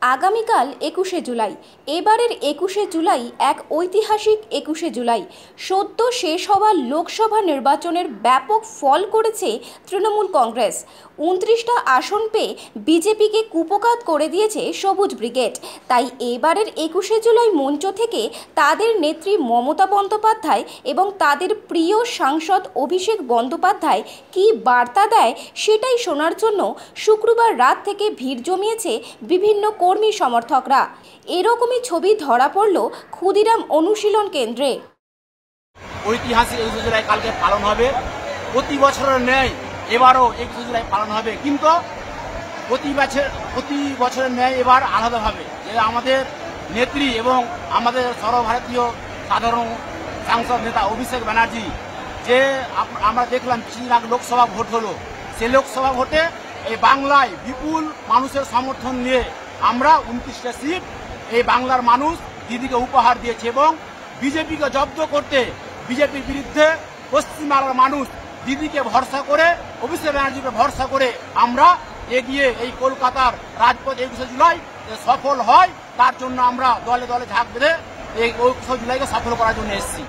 আগামীকাল ২১শে জুলাই। এবারের ২১শে জুলাই এক ঐতিহাসিক ২১শে জুলাই। সদ্য শেষ হওয়া লোকসভা নির্বাচনের ব্যাপক ফল করেছে তৃণমূল কংগ্রেস। ২৯টা আসন পেয়ে বিজেপিকে কুপোকাত করে দিয়েছে সবুজ ব্রিগেড। তাই এবারের ২১শে জুলাই মঞ্চ থেকে তাদের নেত্রী মমতা বন্দ্যোপাধ্যায় এবং তাদের প্রিয় সাংসদ অভিষেক বন্দ্যোপাধ্যায় কী বার্তা দেয় সেটাই শোনার জন্য শুক্রবার রাত থেকে ভিড় জমিয়েছে বিভিন্ন কর্মী সমর্থকরা। এরকমই ছবি ধরা পড়ল ক্ষুদিরাম অনুশীলন কেন্দ্রে। ঐতিহাসিক ২১শে জুলাই কালকে পালন হবে। প্রতি বছরের ন্যায় এবারও ২১শে জুলাই পালন হবে, কিন্তু প্রতি বছরের ন্যায় এবার আলাদাভাবে। যে আমাদের নেত্রী এবং আমাদের সর্বভারতীয় সাধারণ সাংসদ নেতা অভিষেক ব্যানার্জি, যে আমরা দেখলাম কিছুদিন আগে লোকসভা ভোট হলো, সেই লোকসভা ভোটে এই বাংলায় বিপুল মানুষের সমর্থন নিয়ে আমরা ২৯টা সিট এই বাংলার মানুষ দিদিকে উপহার দিয়েছে এবং বিজেপিকে জব্দ করতে বিজেপির বিরুদ্ধে পশ্চিমবাংলার মানুষ দিদিকে ভরসা করে, অভিষেক ব্যানার্জিকে ভরসা করে আমরা এগিয়ে এই কলকাতার রাজপথ ২১শে জুলাই সফল হয়, তার জন্য আমরা দলে দলে ঝাঁক বেঁধে এই ২১শে জুলাইকে সফল করার জন্য এসেছি।